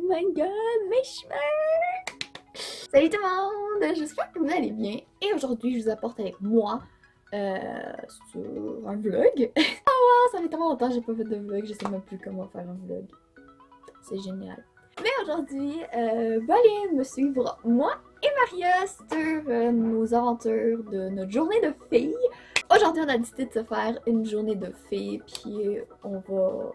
my god, mes cheveux! Salut tout le monde! J'espère que vous allez bien. Et aujourd'hui, je vous apporte avec moi sur un vlog. Oh, ça fait tellement longtemps que j'ai pas fait de vlog, je sais même plus comment faire un vlog. C'est génial. Mais aujourd'hui, vous allez me suivre, moi et Maria, sur nos aventures de notre journée de filles. Aujourd'hui, on a décidé de se faire une journée de filles, puis on va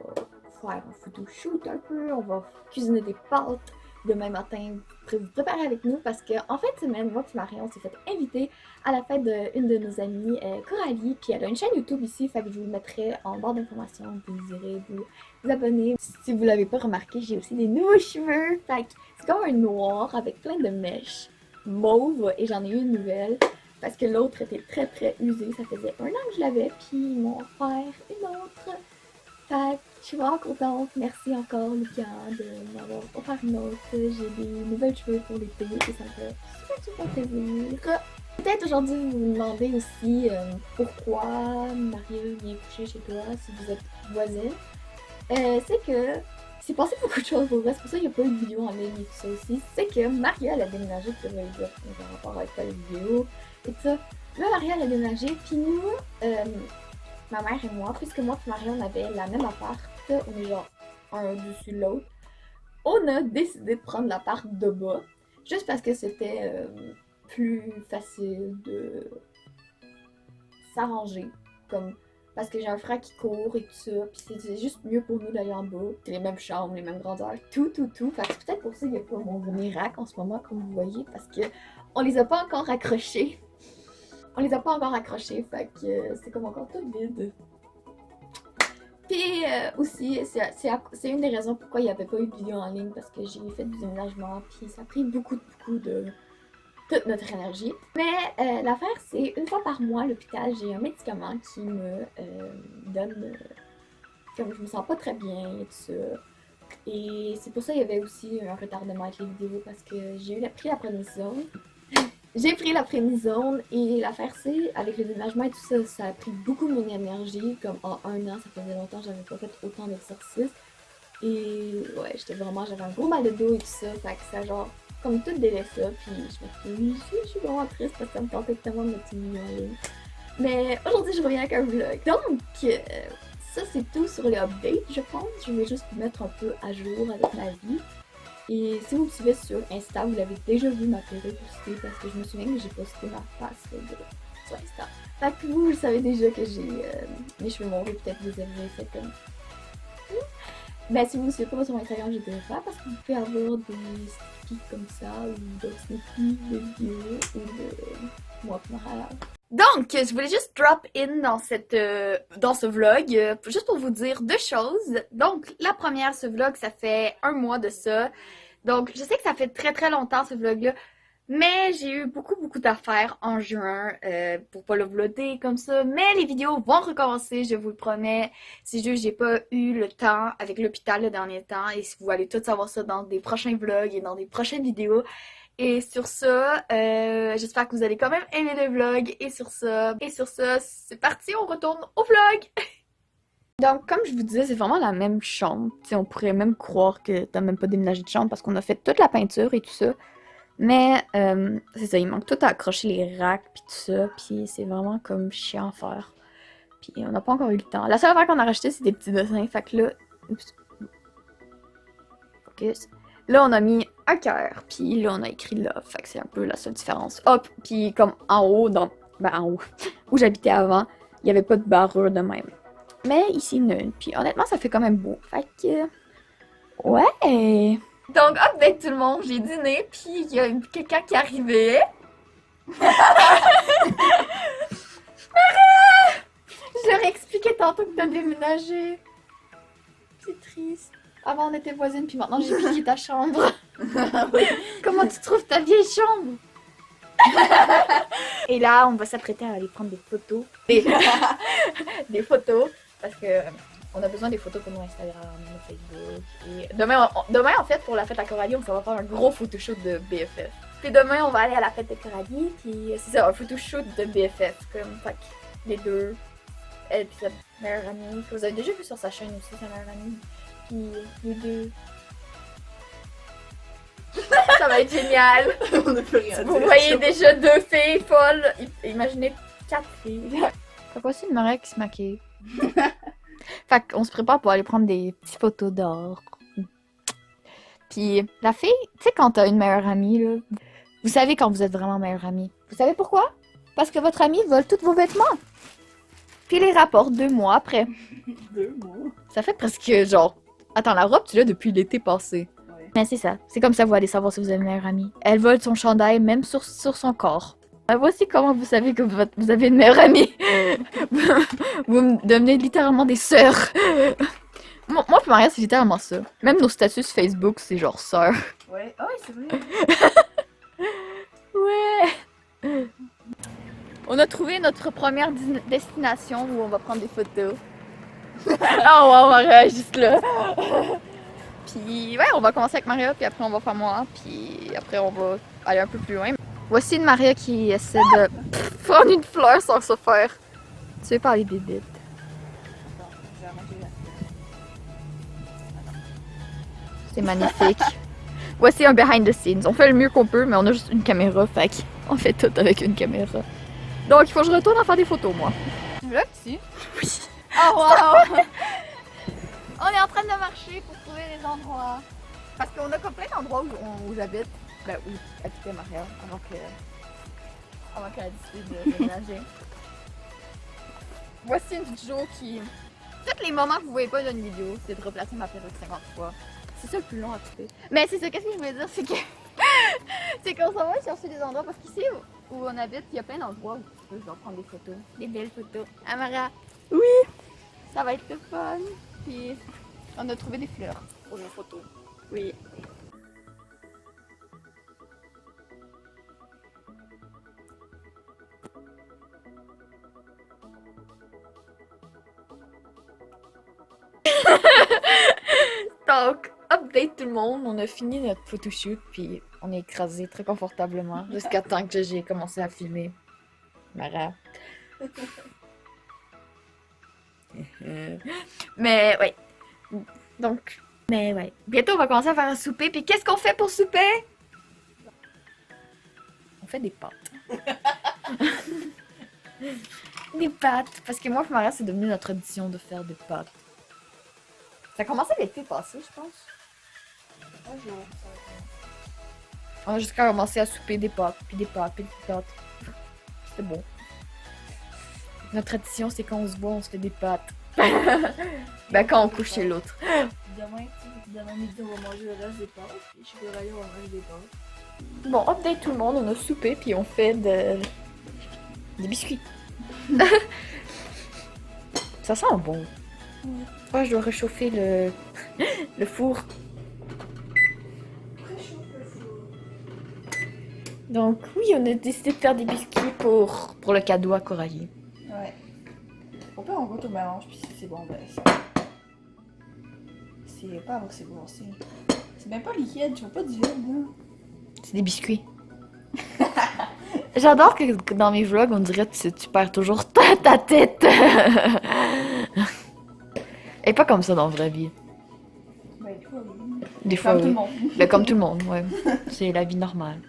faire un photoshoot un peu, on va cuisiner des pâtes demain matin, vous préparer avec nous parce que en fin de semaine, moi et Maria, on s'est fait inviter à la fête d'une de nos amies, Coralie, puis elle a une chaîne YouTube ici, fait que je vous le mettrai en barre d'informations, vous irez vous abonner. Si vous l'avez pas remarqué, j'ai aussi des nouveaux cheveux, fait que c'est comme un noir avec plein de mèches mauve et j'en ai eu une nouvelle. Parce que l'autre était très usée, ça faisait un an que je l'avais, puis ils m'ont offert une autre. Fait que je suis vraiment contente. Merci encore, Lucas, de m'avoir offert une autre. J'ai des nouvelles cheveux pour l'été et ça me fait super plaisir. Peut-être aujourd'hui vous vous demandez aussi pourquoi Maria vient coucher chez toi si vous êtes voisine. C'est que c'est passé beaucoup de choses pour vrai, c'est pour ça qu'il n'y a pas eu de vidéo en ligne et tout ça aussi. C'est que Maria elle a déménagé, tu devrais le dire, en rapport avec la vidéo et tout ça. Là, Maria elle a déménagé, puis nous, ma mère et moi, puisque moi et Maria on avait la même appart, on est genre un dessus l'autre, on a décidé de prendre l'appart de bas, juste parce que c'était plus facile de s'arranger, comme parce que j'ai un frère qui court et tout ça, puis c'est juste mieux pour nous d'aller en bas. C'est les mêmes chambres, les mêmes grandeurs, tout. Fait que c'est peut-être pour ça qu'il n'y a pas mon miracle en ce moment, comme vous voyez, parce que on les a pas encore accrochés. On les a pas encore accrochés, fait que c'est comme encore tout vide. Puis aussi, c'est une des raisons pourquoi il n'y avait pas eu de vidéo en ligne, parce que j'ai fait du déménagement, puis ça a pris beaucoup de toute notre énergie. Mais l'affaire, c'est une fois par mois à l'hôpital, j'ai un médicament qui me donne, comme je me sens pas très bien et tout ça. Et c'est pour ça qu'il y avait aussi un retardement avec les vidéos, parce que pris la prénisone. J'ai pris la prénisone et l'affaire c'est, avec le déménagement et tout ça, ça a pris beaucoup de mon énergie. Comme en un an, ça faisait longtemps que j'avais pas fait autant d'exercices. Et ouais, j'avais un gros mal de dos et tout ça, fait que ça genre, comme tout délai ça, puis je suis vraiment triste parce que ça me tentait tellement de mettre une vidéo en ligne. Mais aujourd'hui, je reviens avec un vlog. Donc, ça c'est tout sur les updates, je pense. Je vais juste vous mettre un peu à jour avec ma vie. Et si vous me suivez sur Insta, vous l'avez déjà vu ma périodicité parce que je me souviens que j'ai posté ma face sur Insta. Fait que vous savez déjà que j'ai mes cheveux longs et peut-être vous avez fait comme... Ben si vous ne suivez pas sur Instagram, je dirais pas parce que vous pouvez avoir des sneak comme ça ou d'autres sneak de vidéos ou de moi pour ma. Donc, je voulais juste drop in dans ce vlog, juste pour vous dire deux choses. Donc, la première, ce vlog, ça fait un mois de ça. Donc, je sais que ça fait très longtemps ce vlog-là, mais j'ai eu beaucoup d'affaires en juin pour pas le vlogger comme ça. Mais les vidéos vont recommencer, je vous le promets. C'est juste j'ai pas eu le temps avec l'hôpital le dernier temps. Et si vous allez tout savoir ça dans des prochains vlogs et dans des prochaines vidéos. Et sur ça, j'espère que vous allez quand même aimer le vlog. Et sur ça, c'est parti, on retourne au vlog! Donc, comme je vous disais, c'est vraiment la même chambre. T'sais, on pourrait même croire que t'as même pas déménagé de chambre parce qu'on a fait toute la peinture et tout ça. Mais c'est ça, il manque tout à accrocher les racks puis tout ça. Puis c'est vraiment comme chiant à faire. Puis on n'a pas encore eu le temps. La seule affaire qu'on a racheté, c'est des petits dessins. Fait que là... Oups. Focus. Là, on a mis un cœur, puis là, on a écrit love. Fait que c'est un peu la seule différence. Hop, puis comme en haut, en haut, où j'habitais avant, il n'y avait pas de barrure de même. Mais ici, il y en a une. Puis honnêtement, ça fait quand même beau. Fait que... Ouais! Donc, update tout le monde, j'ai dîné, puis il y a quelqu'un qui arrivait. Je leur ai expliqué tantôt que t'as déménagé. C'est triste. Avant, on était voisines, puis maintenant, j'ai piqué ta chambre. Oui. Comment tu trouves ta vieille chambre? Et là, on va s'apprêter à aller prendre des photos. Des photos, parce que on a besoin des photos pour nos Instagram, nos Facebook. Et demain, en fait, pour la fête à Coralie, on va faire un gros photoshoot de BFF. Puis demain, on va aller à la fête de Coralie, puis c'est ça, un photoshoot de BFF. Comme, fait que les deux, elle puis sa meilleure amie, que vous avez déjà vu sur sa chaîne aussi, sa meilleure amie. Puis les deux. Ça va être génial. On ne peut rien Vous dire. voyez déjà 2 filles folles. Imaginez 4 filles. Fait que voici une Maria qui se maquille. Fait qu'on se prépare pour aller prendre des petites photos d'or. Puis la fille, tu sais quand t'as une meilleure amie, là, vous savez quand vous êtes vraiment meilleure amie. Vous savez pourquoi? Parce que votre amie vole tous vos vêtements. Puis les rapporte 2 mois après. 2 mois. Ça fait presque genre... Attends, la robe, tu l'as depuis l'été passé. Ouais. Mais c'est ça. C'est comme ça que vous allez savoir si vous avez une meilleure amie. Elle vole son chandail même sur son corps. Voici comment vous savez que vous avez une meilleure amie. Vous me devenez littéralement des sœurs. Moi et Maria, c'est littéralement ça. Même nos statuts Facebook, c'est genre sœurs. Ouais. Ah oui, c'est vrai. Ouais. On a trouvé notre première destination où on va prendre des photos. Ah wow, Maria est juste là. Puis ouais, on va commencer avec Maria, puis après on va faire moi, puis après on va aller un peu plus loin. Voici une Maria qui essaie de prendre une fleur sans se faire tuer par les bébites. Attends, je vais remonter là. C'est magnifique. Voici un behind the scenes. On fait le mieux qu'on peut, mais on a juste une caméra, fait qu'on fait tout avec une caméra. Donc il faut que je retourne à faire des photos, moi. Tu vlogs-tu? Oui. Oh wow! On est en train de marcher pour trouver les endroits. Parce qu'on a comme plein d'endroits où j'habite. Ben, où habitait Maria avant qu'elle ait décidé de déménager. Voici une vidéo qui... Tous les moments que vous voyez pas dans une vidéo, c'est de replacer ma perruque 50 fois. C'est ça le plus long à couper. Mais c'est ça, qu'est-ce que je voulais dire, c'est que... c'est qu'on s'en va chercher des endroits, parce qu'ici où on habite, il y a plein d'endroits où tu peux genre prendre des photos. Des belles photos. Amara. Oui! Ça va être le fun. Puis on a trouvé des fleurs pour nos photos. Oui. Donc, update tout le monde, on a fini notre photoshoot puis on est écrasé très confortablement jusqu'à temps que j'ai commencé à filmer. Mara. Mais ouais. Donc, mais ouais. Bientôt on va commencer à faire un souper. Puis qu'est-ce qu'on fait pour souper? On fait des pâtes. Des pâtes. Parce que moi et Maria, c'est devenu notre tradition de faire des pâtes. Ça a commencé l'été passé, je pense. On a jusqu'à commencer à souper des pâtes, puis des pâtes, puis des pâtes. C'était bon. Notre tradition, c'est quand on se voit, on se fait des pâtes. Ben quand on couche chez l'autre. Demain midi, on va manger le reste des pâtes. Et chez Coralie, on va manger des pâtes. Bon, update tout le monde, on a soupé, puis on fait des biscuits. Ça sent bon. Ouais, je dois réchauffer le four. Donc oui, on a décidé de faire des biscuits pour le cadeau à Coralie. Ouais. Au pire, on goûte au mélange, puis si c'est bon, ben c'est pas avant que c'est bon, c'est même pas liquide, tu vois pas du vide, là. C'est des biscuits. J'adore que dans mes vlogs, on dirait que tu perds toujours ta tête. Et pas comme ça dans la vraie vie. Ben, des fois, oui. Des fois, Comme tout oui. le monde. Ben, comme tout le monde, ouais. C'est la vie normale.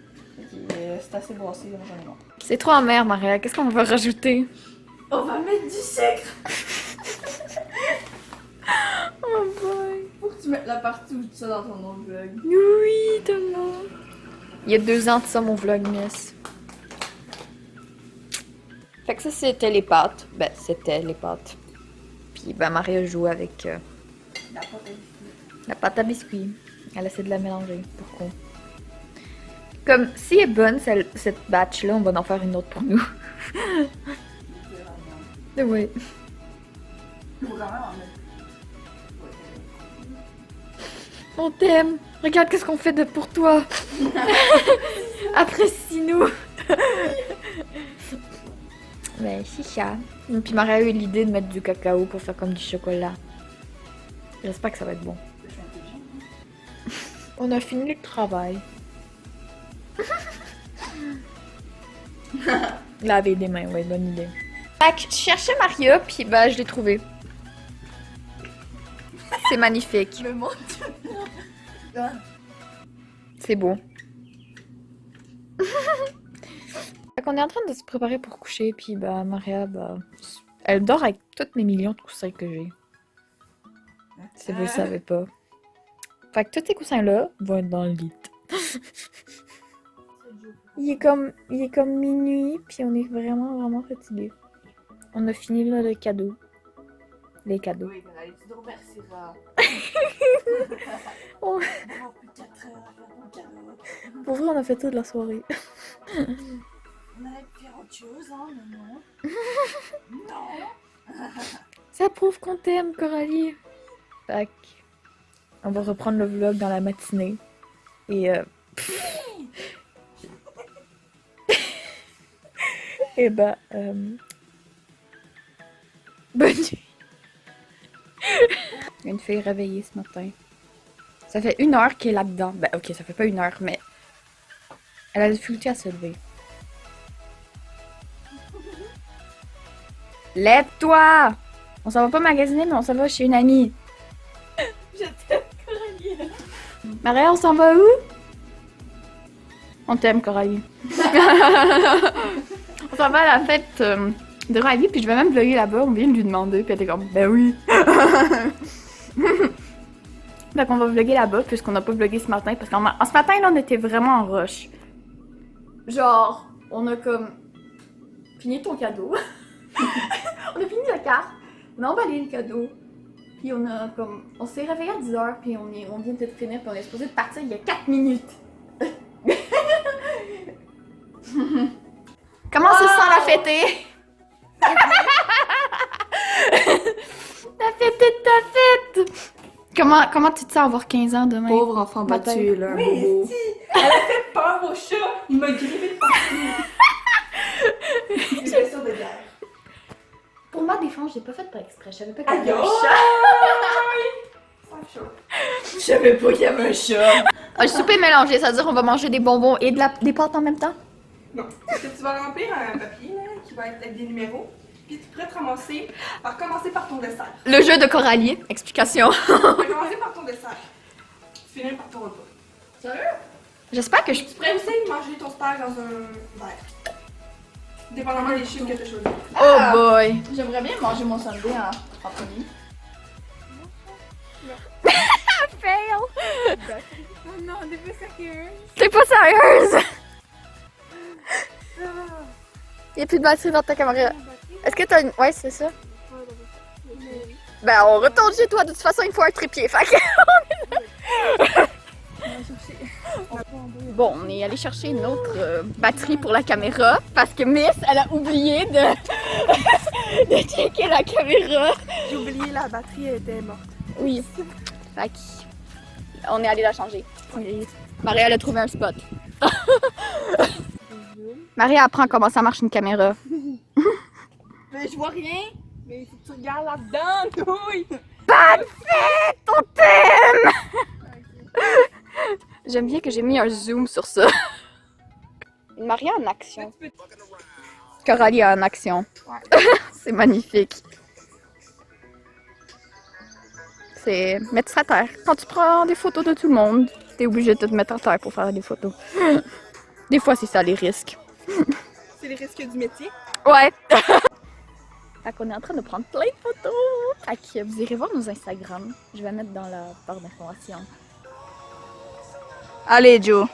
C'est assez brassé, là, j'en ai marre. C'est trop amer, Maria. Qu'est-ce qu'on va rajouter? On va mettre du sucre! Oh boy. Faut que tu mettes la partie où tu ça dans ton autre vlog. Oui, tout le monde. Il y a 2 ans de ça, mon vlogmas. Fait que ça, c'était les pâtes. Ben, c'était les pâtes. Puis, ben, Maria joue avec La pâte à biscuits. la pâte à biscuits. Elle essaie de la mélanger. Pourquoi? Comme, si elle est bonne, cette batch-là, on va en faire une autre pour nous. Oui. Faut quand même en mettre. On t'aime. Regarde qu'est-ce qu'on fait pour toi. Apprécie-nous. Mais c'est ça. Et puis Maria a eu l'idée de mettre du cacao pour faire comme du chocolat. J'espère que ça va être bon. Je suis intelligente. On a fini le travail. Laver des mains, ouais, bonne idée. Fait que je cherchais Maria, puis bah je l'ai trouvée. C'est magnifique. Je me montre. C'est beau. Fait qu'on est en train de se préparer pour coucher, puis bah Maria, bah, elle dort avec tous mes millions de coussins que j'ai. Si vous le savez pas. Fait que tous ces coussins-là vont être dans le lit. Il est comme minuit, puis on est vraiment fatigué. On a fini là le cadeau. Les cadeaux. Oui, Coralie, tu te remercieras. Oh. D'avoir pris 4 heures à faire ton cadeau. Pour vrai, on a fait toute la soirée. On allait faire autre chose, hein, mais non. Non. Ça prouve qu'on t'aime, Coralie. Fait que on va reprendre le vlog dans la matinée. Et et bah bonne nuit. Il y a une fille réveillée ce matin. Ça fait 1 heure qu'elle est là-dedans. Ben ok, ça fait pas 1 heure, mais elle a la difficulté à se lever. Lève-toi! On s'en va pas magasiner, mais on s'en va chez une amie. Je t'aime, Coralie. Maria, on s'en va où? On t'aime, Coralie. On s'en va à la fête de Riley, puis je vais même vlogger là-bas. On vient de lui demander, puis elle était comme, ben oui. Fait qu'on va vlogger là-bas, puisqu'on n'a pas vlogué ce matin, parce qu'en ce matin, là, on était vraiment en rush. Genre, on a comme fini ton cadeau. On a fini la carte, on a emballé le cadeau, puis on s'est réveillé à 10h, puis on vient de finir, puis on est supposé de partir il y a 4 minutes. Comment se sent la fêtée? La fête est ta fête! Comment tu te sens avoir 15 ans demain? Pauvre enfant battu, là, un bobo. Elle a fait peur au chat. Il m'a griffé de partout. J'ai fait sur de guerre. Pour ma défense, j'ai pas fait par exprès. Je savais pas Aïe, qu'il y avait un aïe. chat. Je savais pas qu'il y avait un chat. Un souper mélangé, ça veut dire qu'on va manger des bonbons et des pâtes en même temps? Non. Parce que tu vas remplir un papier là, qui va être avec des numéros. Puis tu pourrais te ramasser par commencer par ton dessert. Le jeu de Coralie, explication. Tu vas commencer par ton dessert. Tu finis par ton repas. Sérieux? J'espère que je... Tu pourrais aussi manger ton steak dans un verre. Dépendamment des chiffres que tu as choisis. Oh boy! J'aimerais bien manger mon sundae en premier. Fail! Oh non, t'es pas sérieux. T'es pas sérieuse? Y'a plus de batterie dans ta caméra. Est-ce que t'as une... Ouais, c'est ça. Ben, on retourne chez toi. De toute façon, il faut un trépied. Fait que... Bon, on est allé chercher une autre batterie pour la caméra parce que Miss, elle a oublié de, de checker la caméra. J'ai oublié, la batterie était morte. Oui. Fait que... On est allé la changer. Maria, elle a trouvé un spot. Maria apprend comment ça marche une caméra. Mais je vois rien. Mais il faut que tu regardes là-dedans, douille. Parfait! On t'aime! J'aime bien que j'ai mis un zoom sur ça. Une Maria en action. Coralie en action. C'est magnifique. C'est mettre à terre. Quand tu prends des photos de tout le monde, t'es obligé de te mettre à terre pour faire des photos. Des fois, c'est ça les risques. C'est les risques du métier. Ouais. Fait qu'on est en train de prendre plein de photos. Fait que vous irez voir nos Instagram. Je vais mettre dans la barre d'information. Allez, Joe.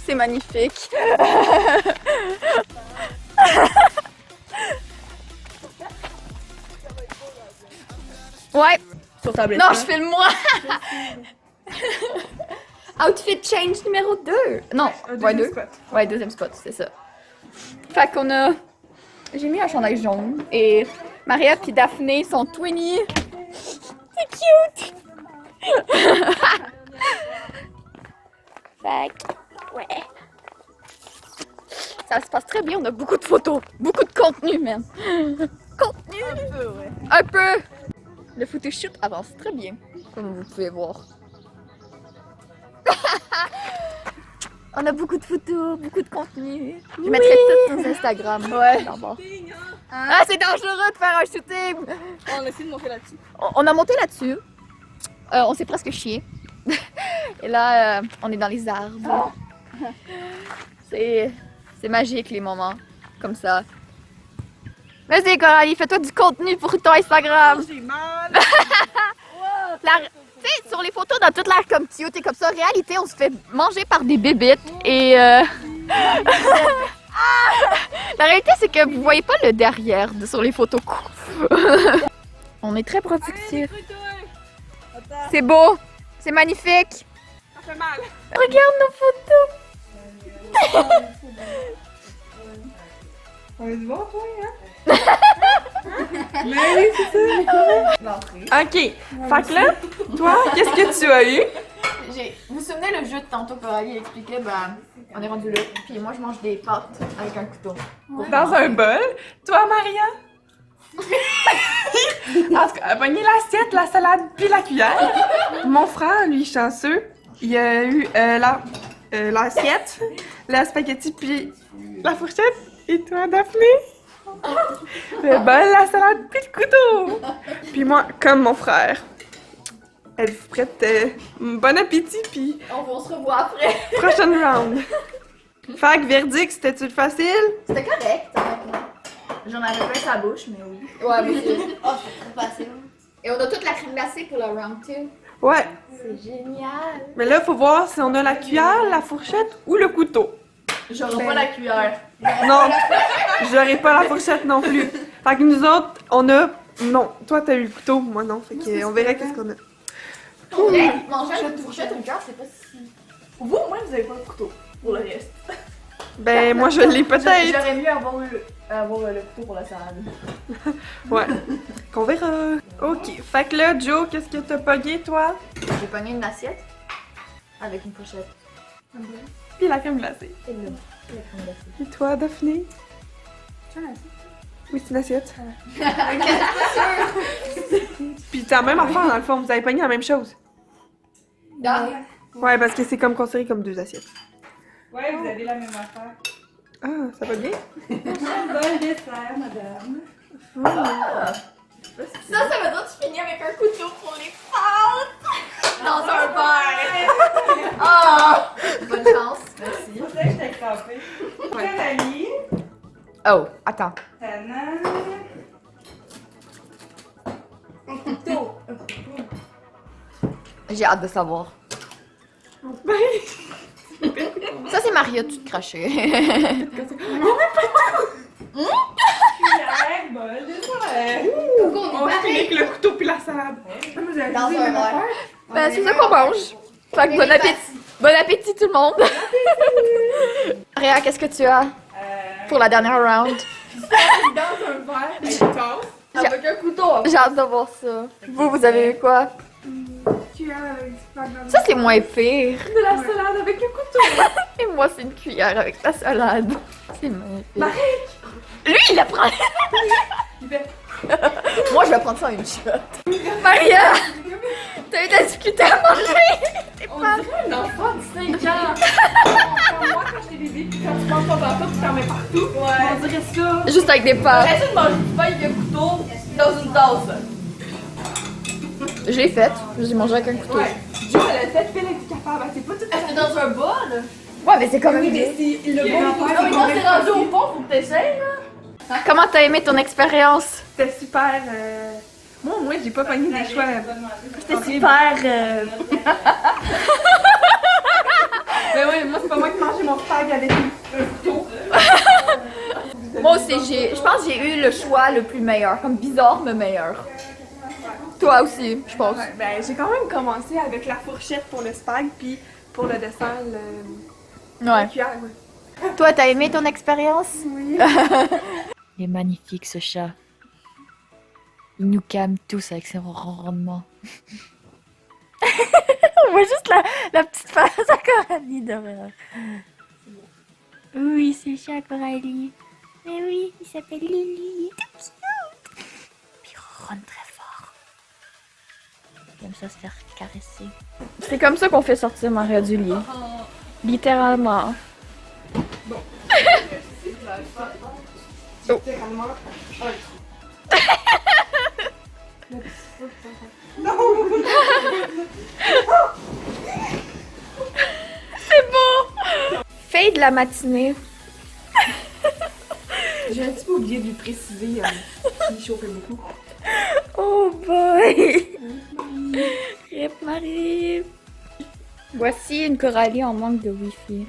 C'est magnifique. Ouais. Sur ta Non, je filme moi. Outfit change numéro 2. Non, ouais, 2. Ouais, deuxième spot, c'est ça. Fait qu'on a... J'ai mis un chandail jaune et Maria puis Daphné sont twinnies. C'est cute. Fait que, ouais. Ça se passe très bien, on a beaucoup de photos, beaucoup de contenu même. Contenu. Un peu, ouais. Un peu. Le photoshoot avance très bien, comme vous pouvez voir. On a beaucoup de photos, beaucoup de contenu. Je mettrai tout sur Instagram. Ouais. Ah, c'est dangereux de faire un shooting. On a essayé de monter là-dessus. On a monté là-dessus. On s'est presque chié. Et là, on est dans les arbres. C'est magique les moments comme ça. Vas-y Coralie, fais-toi du contenu pour ton Instagram. J'ai mal. Tu sais, sur les photos, dans toute l'air comme cute et comme ça, en réalité, on se fait manger par des bébites et la réalité, c'est que vous voyez pas le derrière sur les photos. On est très productifs. C'est beau, c'est magnifique. Ça fait mal. Regarde nos photos. On est bon, toi, hein? Mais oui, c'est ça. Ok. Fait que là, toi, qu'est-ce que tu as eu? Vous vous souvenez le jeu de tantôt que Coralie expliquait, ben, on est rendu là. Puis moi, je mange des pâtes avec un couteau. Dans un bol. Toi, Maria? En tout cas, elle a pogné l'assiette, la salade, puis la cuillère. Mon frère, lui, chanceux, il a eu l'assiette, la spaghetti, puis la fourchette. Et toi, Daphné? Le bol, la salade, puis le couteau. Puis moi, comme mon frère. Êtes-vous prête? Bon appétit, puis On se revoit après. prochaine round. Fait que verdict, c'était-tu facile? C'était correct, honnêtement. J'en avais pas sa bouche, mais oui. Ouais, mais c'est... Oh, c'est trop facile. Et on a toute la crème glacée pour le round 2. Ouais. C'est génial. Mais là, faut voir si on a la cuillère, la fourchette ou le couteau. J'aurai pas la cuillère. Non, j'aurais pas la fourchette non plus. Fait que nous autres, on a... Non, toi t'as eu le couteau, moi non. Fait que on verra qu'est-ce qu'on a. Manger une fourchette ou une cuillère, c'est pas si... Vous, au moins, vous avez pas le couteau. Pour le reste. Ben, moi je l'ai peut-être. J'aurais mieux avoir le couteau pour la salade. Ouais. Qu'on verra. Ok. Fait que là, Joe, qu'est-ce que t'as pogné, toi? J'ai pogné une assiette avec une fourchette. Puis la crème glacée. Et là, la crème glacée. Et toi, Daphné? C'est une assiette? Oui, c'est une assiette. Puis t'as la même affaire dans le fond, vous avez pogné la même chose. Ouais, parce que c'est comme considéré comme deux assiettes. Ouais, vous avez la même affaire. Ah, ça va bien? Bon dessert, madame. Ça veut dire que tu finis avec un couteau pour les pâtes dans un verre. Oh! Bonne chance, merci. C'est pour ça que je t'ai crampé. Coralie. Oh, attends. Tana. Un couteau. J'ai hâte de savoir. Ça, c'est Maria, tu te crachais. Cuillère, bol, dessert. On finit avec le couteau puis la salade. Dans un verre. Ben, c'est ça qu'on mange. Fait que bon appétit. Bon appétit, tout le monde. Maria, qu'est-ce que tu as pour la dernière round? Dans un verre avec une tasse. Avec un couteau. J'ai hâte de voir ça. Vous avez eu quoi? Cuillère avec du spaghetti. Ça, c'est moins pire. De la salade avec un couteau. Et moi, c'est une cuillère avec la salade. C'est magnifique. Lui, il la prend. Moi, je vais prendre ça en une shot. Maria! T'as eu de la difficulté à manger! On dirait un enfant de 5 ans. Comme moi, quand j'étais bébé, puis quand tu manges pas dans tout, tu t'en mets partout. Ouais. On dirait ça. Juste avec des pâtes. J'essaie de manger du pain avec un couteau dans une tasse. Je l'ai faite. J'ai mangé avec un couteau. Ouais. Jo, elle a fait pile avec du capable. C'est pas tout à fait dans un bol. Ouais, mais c'est quand même... Le bon, Comment t'as aimé ton expérience? C'était super. Moi, au moins, j'ai pas pogné des choix. C'était super. Mais oui, moi, c'est pas moi qui mangeais mon spag avec un couteau. Moi aussi, je pense que j'ai eu le choix le plus meilleur. Comme bizarre, mais meilleur. Toi aussi, je pense. Ouais, ben, j'ai quand même commencé avec la fourchette pour le spag, puis pour le dessert, la Ouais. cuillère. Ouais. Toi, t'as aimé ton expérience? Oui. Il est magnifique ce chat. Il nous calme tous avec ses ronronnements. On voit juste la petite face à Coralie derrière. Oui, c'est le chat Coralie. Mais oui, il s'appelle Lily. Il est tout cute. Puis il ronronne très fort. Il aime ça se faire caresser. C'est comme ça qu'on fait sortir Maria du lit. Littéralement. Littéralement, Fille de la matinée. j'ai un petit peu oublié de lui préciser qu'il chauffait beaucoup. Oh boy! Rip Marie! Voici une Coralie en manque de Wi-Fi.